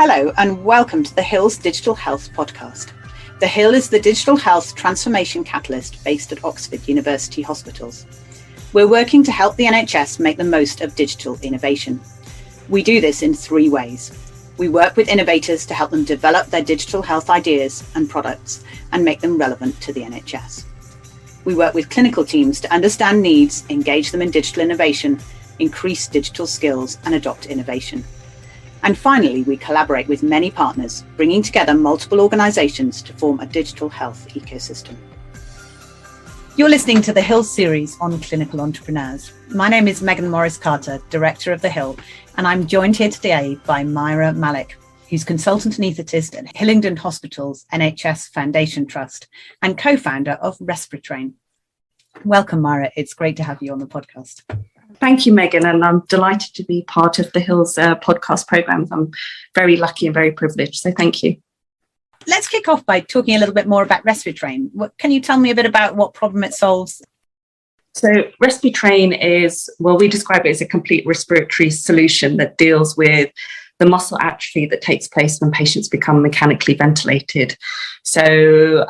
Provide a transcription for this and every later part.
Hello and welcome to the Hill's Digital Health Podcast. The Hill is the digital health transformation catalyst based at Oxford University Hospitals. We're working to help the NHS make the most of digital innovation. We do this in three ways. We work with innovators to help them develop their digital health ideas and products and make them relevant to the NHS. We work with clinical teams to understand needs, engage them in digital innovation, increase digital skills and adopt innovation. And finally, we collaborate with many partners, bringing together multiple organisations to form a digital health ecosystem. You're listening to the Hill series on clinical entrepreneurs. My name is Megan Morris-Carter, Director of the Hill, and I'm joined here today by Myra Malik, who's Consultant Anaesthetist at Hillingdon Hospital's NHS Foundation Trust and co-founder of Respitrain. Welcome, Myra. It's great to have you on the podcast. Thank you, Megan, and I'm delighted to be part of the Hill's podcast programmes. I'm very lucky and very privileged, so thank you. Let's kick off by talking a little bit more about Respitrain. Can you tell me a bit about what problem it solves? So Respitrain is, we describe it as a complete respiratory solution that deals with the muscle atrophy that takes place when patients become mechanically ventilated. So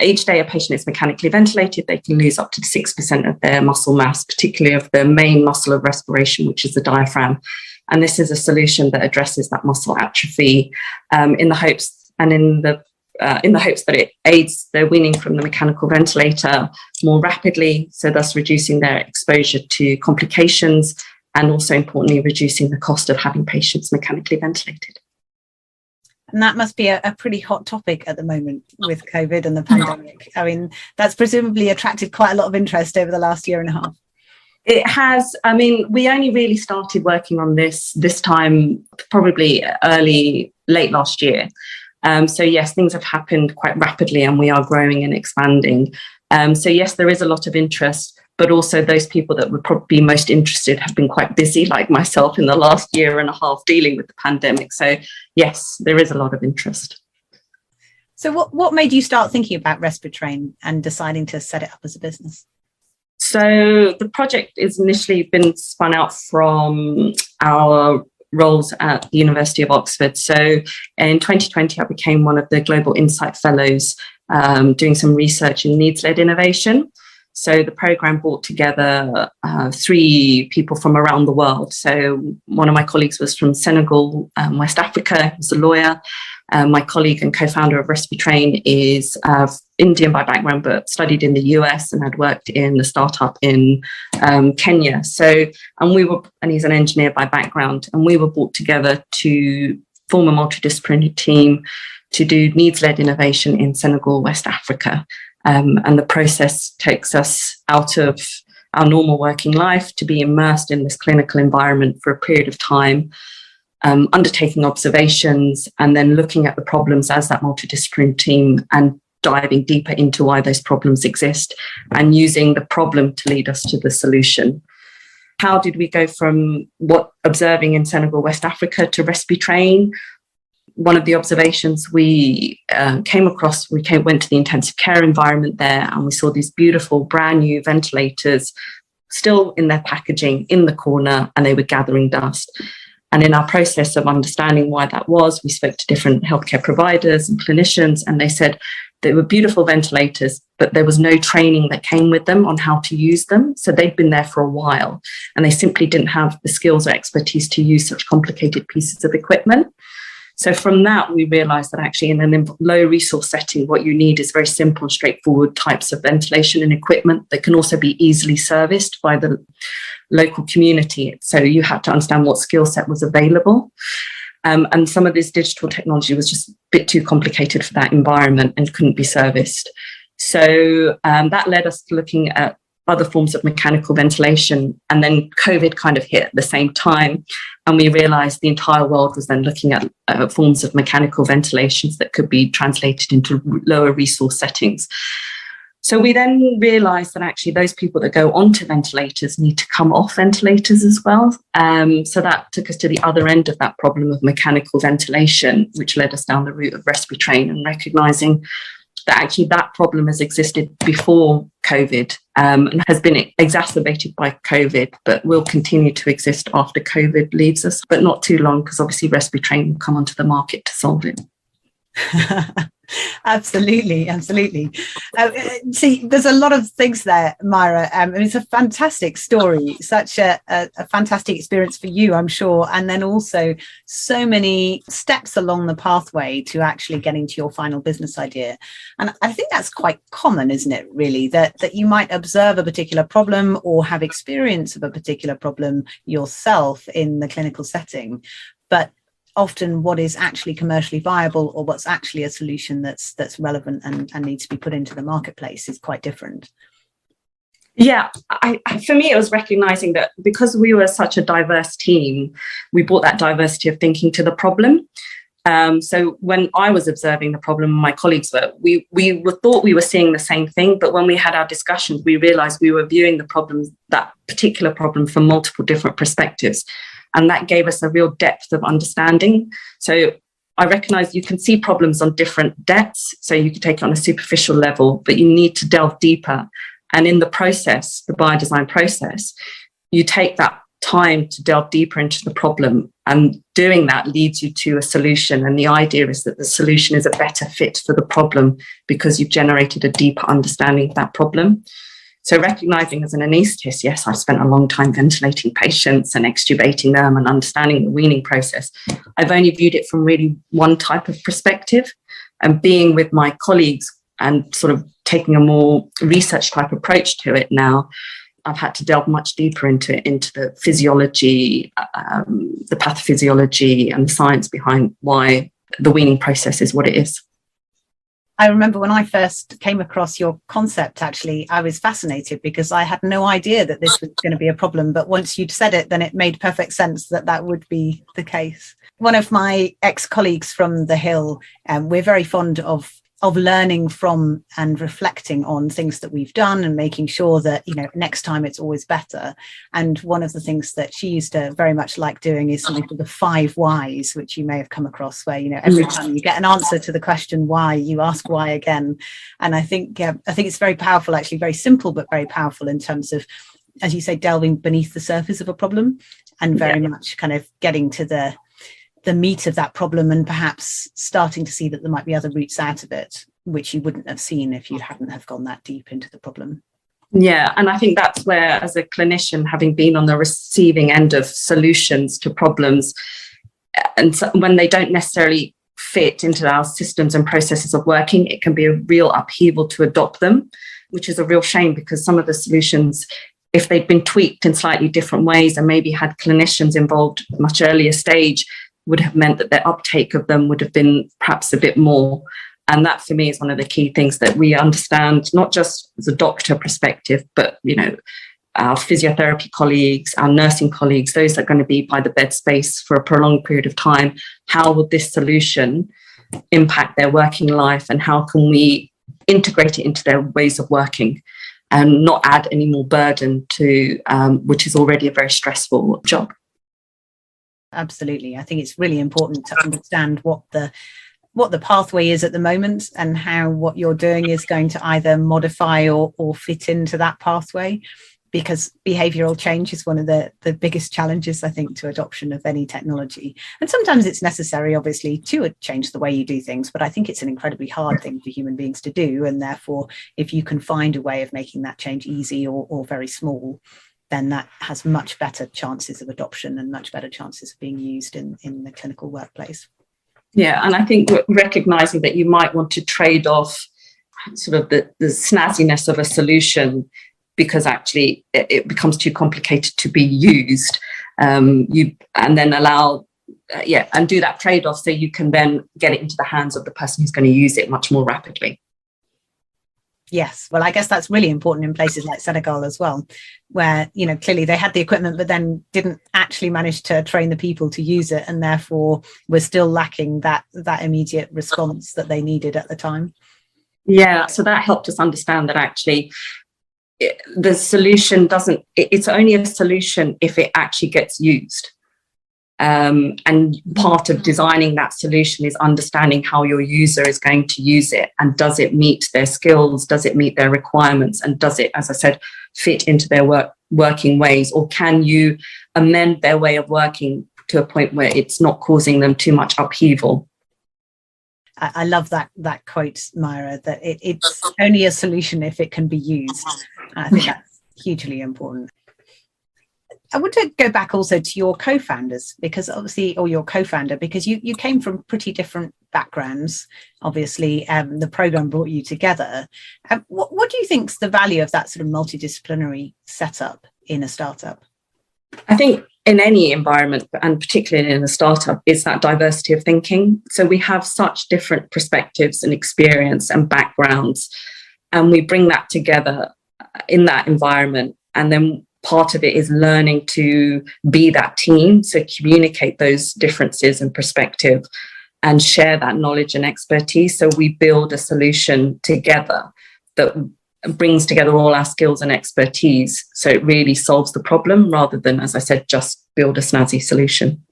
each day a patient is mechanically ventilated, they can lose up to 6% of their muscle mass, particularly of the main muscle of respiration, which is the diaphragm. And this is a solution that addresses that muscle atrophy in the hopes that it aids their weaning from the mechanical ventilator more rapidly, so thus reducing their exposure to complications and also importantly reducing the cost of having patients mechanically ventilated. And that must be a pretty hot topic at the moment with COVID and the pandemic. I mean, that's presumably attracted quite a lot of interest over the last year and a half. It has. I mean, we only really started working on this time, probably late last year. So yes, things have happened quite rapidly and we are growing and expanding. So yes, there is a lot of interest, but also those people that would probably be most interested have been quite busy, like myself, in the last year and a half dealing with the pandemic. So yes, there is a lot of interest. So what made you start thinking about Respitrain and deciding to set it up as a business? So the project is initially been spun out from our roles at the University of Oxford. So in 2020, I became one of the Global Insight Fellows doing some research in needs-led innovation. So the programme brought together three people from around the world. So one of my colleagues was from Senegal, West Africa, he was a lawyer. My colleague and co-founder of Respitrain is Indian by background, but studied in the US and had worked in the startup in Kenya. And he's an engineer by background, and we were brought together to form a multidisciplinary team to do needs-led innovation in Senegal, West Africa. And the process takes us out of our normal working life to be immersed in this clinical environment for a period of time, undertaking observations and then looking at the problems as that multidisciplinary team and diving deeper into why those problems exist and using the problem to lead us to the solution. How did we go from observing in Senegal, West Africa to Respitrain? One of the observations we came across, went to the intensive care environment there and we saw these beautiful brand new ventilators still in their packaging in the corner and they were gathering dust. And in our process of understanding why that was, we spoke to different healthcare providers and clinicians and they said they were beautiful ventilators, but there was no training that came with them on how to use them. So they'd been there for a while and they simply didn't have the skills or expertise to use such complicated pieces of equipment. So from that, we realised that actually in a low resource setting, what you need is very simple and straightforward types of ventilation and equipment that can also be easily serviced by the local community. So you had to understand what skill set was available. And some of this digital technology was just a bit too complicated for that environment and couldn't be serviced. So that led us to looking at other forms of mechanical ventilation. And then COVID kind of hit at the same time. And we realized the entire world was then looking at forms of mechanical ventilations that could be translated into lower resource settings. So we then realized that actually those people that go onto ventilators need to come off ventilators as well. So that took us to the other end of that problem of mechanical ventilation, which led us down the route of Respitrain and recognizing that actually that problem has existed before COVID, and has been exacerbated by COVID, but will continue to exist after COVID leaves us, but not too long, because obviously respiratory training will come onto the market to solve it. Absolutely. See, there's a lot of things there, Myra. It's a fantastic story, such a fantastic experience for you, I'm sure, and then also so many steps along the pathway to actually getting to your final business idea. And I think that's quite common, isn't it, really, that you might observe a particular problem or have experience of a particular problem yourself in the clinical setting, but often what is actually commercially viable, or what's actually a solution that's relevant and needs to be put into the marketplace, is quite different. Yeah, for me, it was recognizing that because we were such a diverse team, we brought that diversity of thinking to the problem. So when I was observing the problem, my colleagues were, we thought we were seeing the same thing, but when we had our discussions, we realized we were viewing the problem, that particular problem, from multiple different perspectives. And that gave us a real depth of understanding. So I recognize you can see problems on different depths. So you can take it on a superficial level, but you need to delve deeper. And in the process, the biodesign process, you take that time to delve deeper into the problem. And doing that leads you to a solution. And the idea is that the solution is a better fit for the problem because you've generated a deeper understanding of that problem. So recognizing as an anaesthetist, yes, I've spent a long time ventilating patients and extubating them and understanding the weaning process. I've only viewed it from really one type of perspective, and being with my colleagues and sort of taking a more research type approach to it now, I've had to delve much deeper into it, into the physiology, the pathophysiology and the science behind why the weaning process is what it is. I remember when I first came across your concept, actually, I was fascinated because I had no idea that this was going to be a problem. But once you'd said it, then it made perfect sense that that would be the case. One of my ex-colleagues from the Hill, we're very fond of learning from and reflecting on things that we've done and making sure that, you know, next time it's always better. And one of the things that she used to very much like doing is something called the 5 whys, which you may have come across, where, you know, every time you get an answer to the question why, you ask why again. And I think it's very powerful, actually, very simple, but very powerful in terms of, as you say, delving beneath the surface of a problem and very much kind of getting to the meat of that problem, and perhaps starting to see that there might be other routes out of it, which you wouldn't have seen if you hadn't have gone that deep into the problem. Yeah, and I think that's where, as a clinician, having been on the receiving end of solutions to problems, and so when they don't necessarily fit into our systems and processes of working, it can be a real upheaval to adopt them, which is a real shame, because some of the solutions, if they'd been tweaked in slightly different ways and maybe had clinicians involved at a much earlier stage, would have meant that their uptake of them would have been perhaps a bit more. And that, for me, is one of the key things that we understand, not just as a doctor perspective, but, you know, our physiotherapy colleagues, our nursing colleagues, those that are going to be by the bed space for a prolonged period of time. How will this solution impact their working life, and how can we integrate it into their ways of working and not add any more burden to which is already a very stressful job? Absolutely. I think it's really important to understand what the pathway is at the moment, and how what you're doing is going to either modify or fit into that pathway, because behavioural change is one of the biggest challenges, I think, to adoption of any technology. And sometimes it's necessary, obviously, to change the way you do things, but I think it's an incredibly hard thing for human beings to do. And therefore, if you can find a way of making that change easy or very small, then that has much better chances of adoption and much better chances of being used in the clinical workplace. Yeah, and I think recognising that you might want to trade off sort of the snazziness of a solution, because actually it becomes too complicated to be used, and then allow, and do that trade-off so you can then get it into the hands of the person who's going to use it much more rapidly. Yes, well, I guess that's really important in places like Senegal as well, where, you know, clearly they had the equipment, but then didn't actually manage to train the people to use it, and therefore we're still lacking that immediate response that they needed at the time. Yeah, so that helped us understand that actually the solution it's only a solution if it actually gets used. And part of designing that solution is understanding how your user is going to use it, and does it meet their skills, does it meet their requirements, and does it, as I said, fit into their working ways, or can you amend their way of working to a point where it's not causing them too much upheaval. I love that quote, Myra, that it's only a solution if it can be used. I think that's hugely important. I want to go back also to your co-founders, because obviously, or your co-founder, because you came from pretty different backgrounds. Obviously, the program brought you together. What do you think is the value of that sort of multidisciplinary setup in a startup? I think in any environment, and particularly in a startup, is that diversity of thinking. So we have such different perspectives and experience and backgrounds, and we bring that together in that environment. And then part of it is learning to be that team, so communicate those differences and perspective and share that knowledge and expertise. So we build a solution together that brings together all our skills and expertise, so it really solves the problem rather than, as I said, just build a snazzy solution.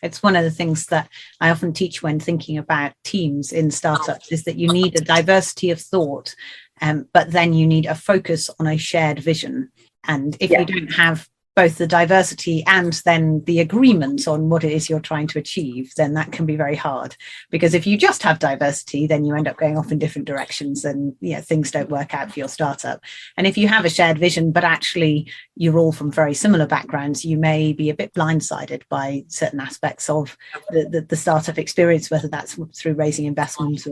It's one of the things that I often teach when thinking about teams in startups, is that you need a diversity of thought, but then you need a focus on a shared vision. And if you don't have both the diversity and then the agreement on what it is you're trying to achieve, then that can be very hard. Because if you just have diversity, then you end up going off in different directions, and things don't work out for your startup. And if you have a shared vision, but actually you're all from very similar backgrounds, you may be a bit blindsided by certain aspects of the startup experience, whether that's through raising investment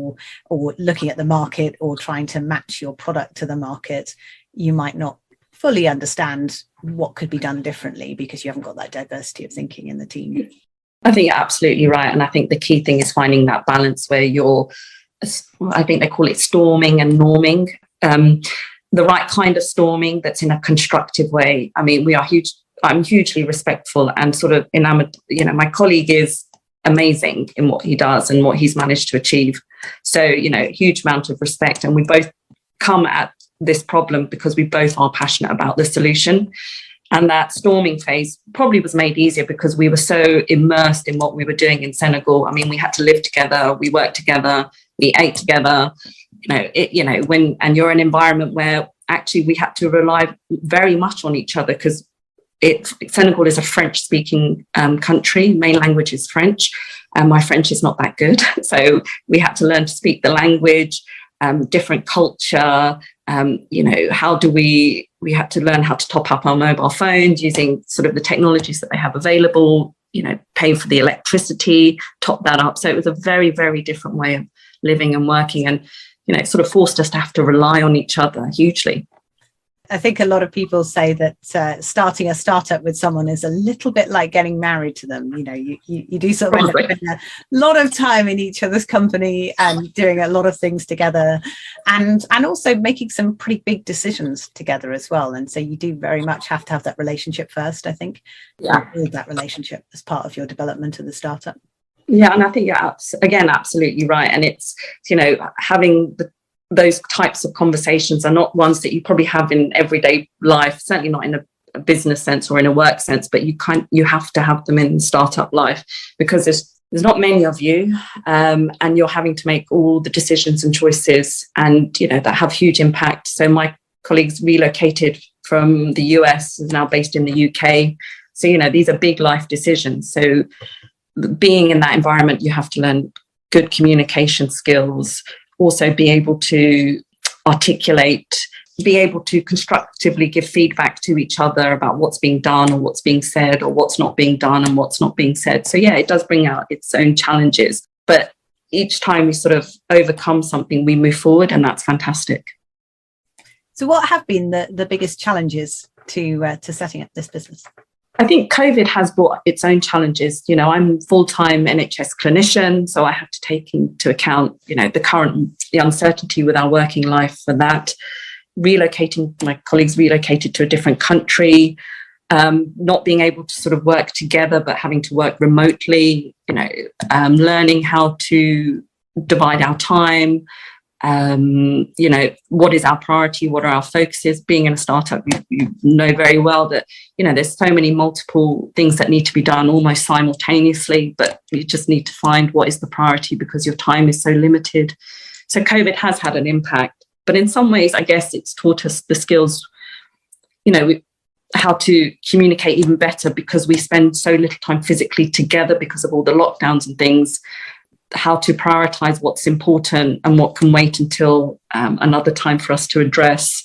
or looking at the market or trying to match your product to the market. You might not fully understand what could be done differently because you haven't got that diversity of thinking in the team. I think you're absolutely right. And I think the key thing is finding that balance where I think they call it storming and norming, the right kind of storming that's in a constructive way. I mean, I'm hugely respectful and sort of enamored. My colleague is amazing in what he does and what he's managed to achieve. So, huge amount of respect. And we both come at this problem because we both are passionate about the solution. And that storming phase probably was made easier because we were so immersed in what we were doing in Senegal. I mean, we had to live together, we worked together, we ate together, and you're in an environment where actually we had to rely very much on each other because Senegal is a French speaking country, main language is French, and my French is not that good. So we had to learn to speak the language, different culture, we had to learn how to top up our mobile phones using sort of the technologies that they have available, pay for the electricity, top that up. So it was a very, very different way of living and working, and, it sort of forced us to have to rely on each other hugely. I think a lot of people say that starting a startup with someone is a little bit like getting married to them. You do sort of end up spending a lot of time in each other's company and doing a lot of things together, and also making some pretty big decisions together as well. And so you do very much have to have that relationship first, I think. Build that relationship as part of your development of the startup. Yeah, and I think you're again absolutely right. And it's having those types of conversations are not ones that you probably have in everyday life, certainly not in a business sense or in a work sense, but you have to have them in startup life because there's not many of you, and you're having to make all the decisions and choices, and that have huge impact. So my colleagues relocated from the US, is now based in the UK. So these are big life decisions. So being in that environment, you have to learn good communication skills, also be able to articulate, be able to constructively give feedback to each other about what's being done or what's being said or what's not being done and what's not being said. So it does bring out its own challenges, but each time we sort of overcome something, we move forward, and that's fantastic. So what have been the biggest challenges to setting up this business? I think COVID has brought its own challenges. I'm a full-time NHS clinician, so I have to take into account, the uncertainty with our working life for that. My colleagues relocated to a different country, not being able to sort of work together, but having to work remotely, learning how to divide our time, What is our priority? What are our focuses? Being in a startup, you know very well that, there's so many multiple things that need to be done almost simultaneously, but you just need to find what is the priority because your time is so limited. So COVID has had an impact, but in some ways, I guess it's taught us the skills, how to communicate even better because we spend so little time physically together because of all the lockdowns and things. How to prioritize what's important and what can wait until another time for us to address.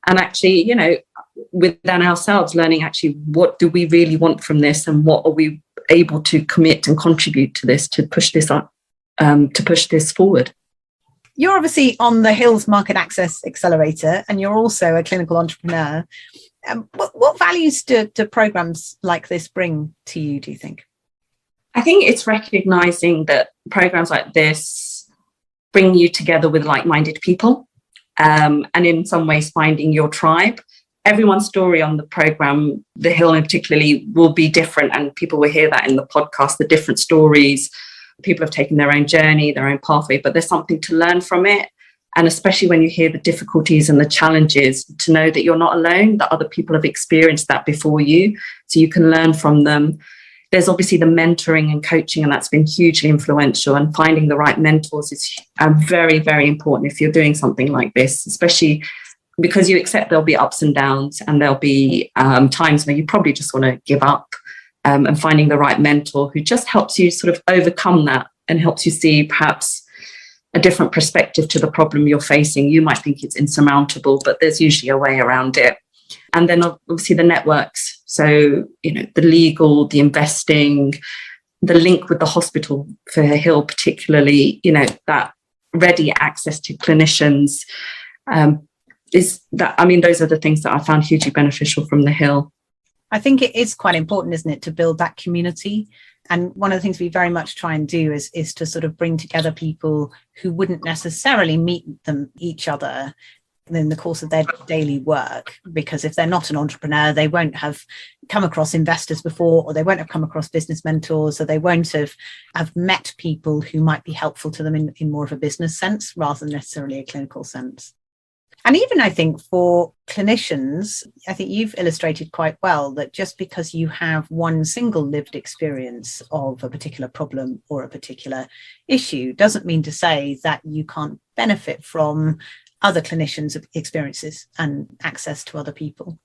And actually, within ourselves, learning actually what do we really want from this and what are we able to commit and contribute to this to push this up, to push this forward. You're obviously on the Hills Market Access Accelerator and you're also a clinical entrepreneur. What values do programs like this bring to you, do you think? I think it's recognizing that programs like this bring you together with like-minded people, and in some ways finding your tribe. Everyone's story on the program, the Hill in particularly, will be different, and people will hear that in the podcast, the different stories. People have taken their own journey, their own pathway, but there's something to learn from it. And especially when you hear the difficulties and the challenges, to know that you're not alone, that other people have experienced that before you, so you can learn from them. There's obviously the mentoring and coaching, and that's been hugely influential. And finding the right mentors is very, very important if you're doing something like this, especially because you accept there'll be ups and downs and there'll be times where you probably just want to give up, and finding the right mentor who just helps you sort of overcome that and helps you see perhaps a different perspective to the problem you're facing. You might think it's insurmountable, but there's usually a way around it. And then obviously the networks. So, the legal, the investing, the link with the hospital for Hill particularly, that ready access to clinicians, those are the things that I found hugely beneficial from the Hill. I think it is quite important, isn't it, to build that community. And one of the things we very much try and do is to sort of bring together people who wouldn't necessarily meet each other in the course of their daily work, because if they're not an entrepreneur, they won't have come across investors before, or they won't have come across business mentors, or they won't have met people who might be helpful to them in more of a business sense rather than necessarily a clinical sense. And even I think for clinicians, I think you've illustrated quite well that just because you have one single lived experience of a particular problem or a particular issue doesn't mean to say that you can't benefit from other clinicians' experiences and access to other people.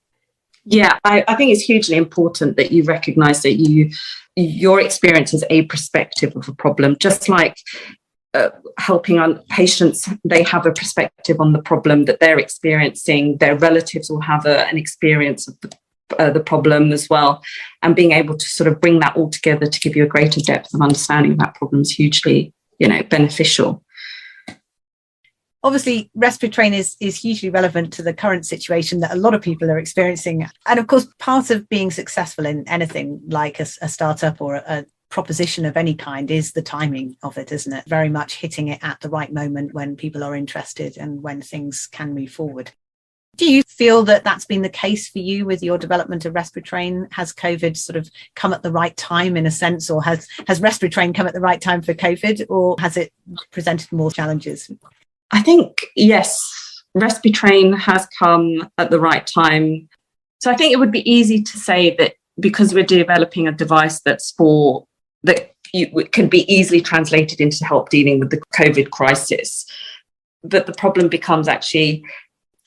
Yeah, I think it's hugely important that you recognise that your experience is a perspective of a problem, just like helping on patients, they have a perspective on the problem that they're experiencing. Their relatives will have an experience of the problem as well, and being able to sort of bring that all together to give you a greater depth of understanding of that problem is hugely, beneficial. Obviously, respiratory train is hugely relevant to the current situation that a lot of people are experiencing. And of course, part of being successful in anything like a startup or a proposition of any kind is the timing of it, isn't it? Very much hitting it at the right moment when people are interested and when things can move forward. Do you feel that that's been the case for you with your development of Respiratory Train? Has COVID sort of come at the right time in a sense, or has Respiratory Train come at the right time for COVID, or has it presented more challenges? I think, yes, Respiratory Train has come at the right time. So I think it would be easy to say that because we're developing a device that can be easily translated into help dealing with the COVID crisis, but the problem becomes actually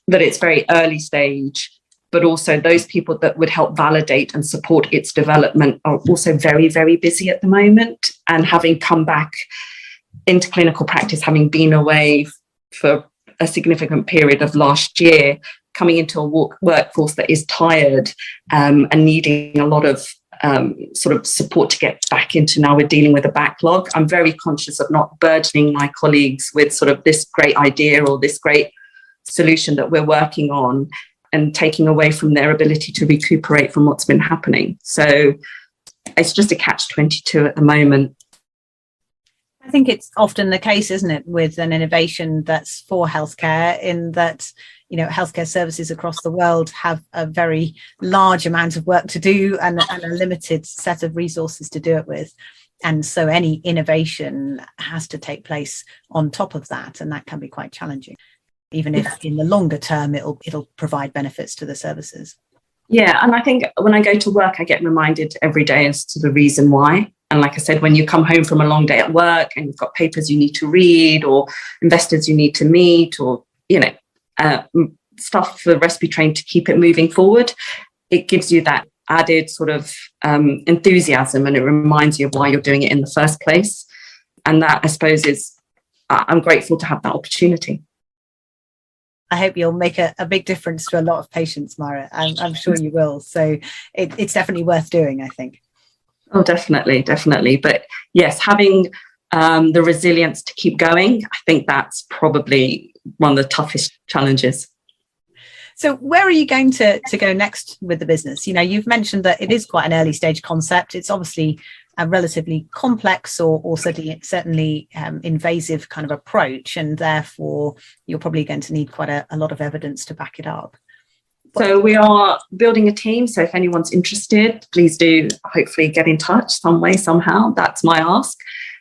that it's very early stage, but also those people that would help validate and support its development are also very, very busy at the moment. And having come back into clinical practice, having been away for a significant period of last year, coming into a workforce that is tired and needing a lot of sort of support to get back into, now we're dealing with a backlog. I'm very conscious of not burdening my colleagues with sort of this great idea or this great solution that we're working on and taking away from their ability to recuperate from what's been happening. So it's just a catch-22 at the moment. I think it's often the case, isn't it, with an innovation that's for healthcare, in that, healthcare services across the world have a very large amount of work to do and a limited set of resources to do it with. And so any innovation has to take place on top of that, and that can be quite challenging, even if in the longer term it'll provide benefits to the services. Yeah, and I think when I go to work, I get reminded every day as to the reason why. And like I said, when you come home from a long day at work and you've got papers you need to read or investors you need to meet or, stuff for RespiTrain to keep it moving forward, it gives you that added sort of enthusiasm, and it reminds you of why you're doing it in the first place. And that, I suppose, I'm grateful to have that opportunity. I hope you'll make a big difference to a lot of patients, Myra. I'm sure you will. So it's definitely worth doing, I think. Oh, definitely. But yes, having the resilience to keep going, I think that's probably one of the toughest challenges. So where are you going to go next with the business? You've mentioned that it is quite an early stage concept. It's obviously a relatively complex or certainly invasive kind of approach, and therefore you're probably going to need quite a lot of evidence to back it up. So we are building a team. So if anyone's interested, please do hopefully get in touch some way, somehow. That's my ask.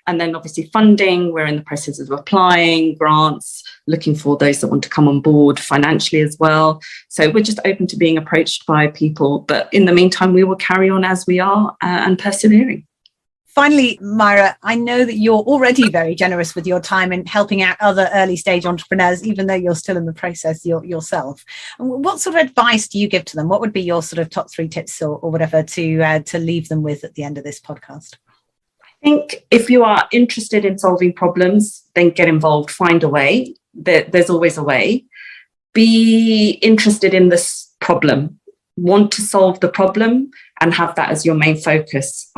And then obviously funding, we're in the process of applying grants, looking for those that want to come on board financially as well. So we're just open to being approached by people. But in the meantime, we will carry on as we are and persevering. Finally, Myra, I know that you're already very generous with your time in helping out other early stage entrepreneurs, even though you're still in the process yourself. What sort of advice do you give to them? What would be your sort of top 3 tips or whatever to leave them with at the end of this podcast? I think if you are interested in solving problems, then get involved, find a way. There's always a way. Be interested in this problem. Want to solve the problem and have that as your main focus.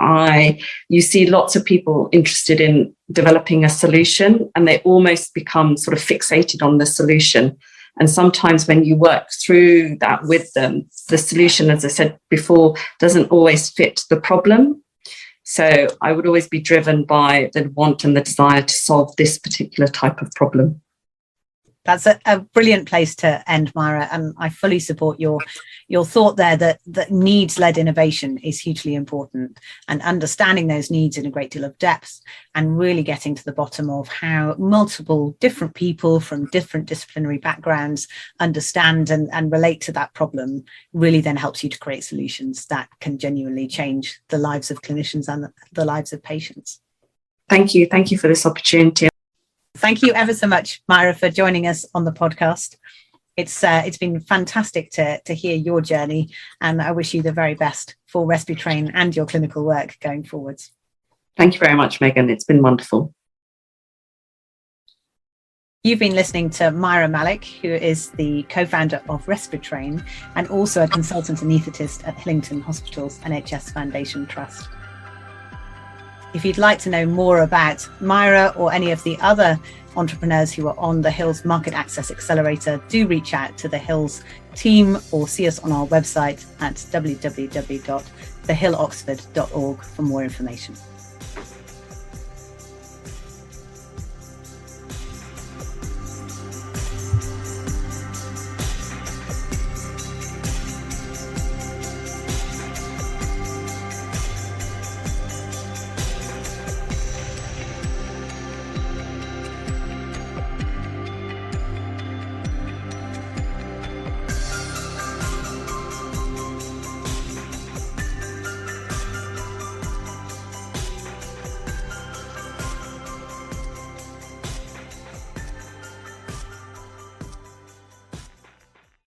You see lots of people interested in developing a solution, and they almost become sort of fixated on the solution. And sometimes when you work through that with them, the solution, as I said before, doesn't always fit the problem. So I would always be driven by the want and the desire to solve this particular type of problem. That's a brilliant place to end, Myra, and I fully support your thought there that needs-led innovation is hugely important, and understanding those needs in a great deal of depth and really getting to the bottom of how multiple different people from different disciplinary backgrounds understand and relate to that problem really then helps you to create solutions that can genuinely change the lives of clinicians and the lives of patients. Thank you. Thank you for this opportunity. Thank you ever so much, Myra, for joining us on the podcast. It's been fantastic to hear your journey, and I wish you the very best for RespiTrain and your clinical work going forwards. Thank you very much, Megan. It's been wonderful. You've been listening to Myra Malik, who is the co-founder of RespiTrain and also a consultant anaesthetist at Hillingdon Hospital's NHS Foundation Trust. If you'd like to know more about Myra or any of the other entrepreneurs who are on the Hills Market Access Accelerator, do reach out to the Hills team or see us on our website at www.thehilloxford.org for more information.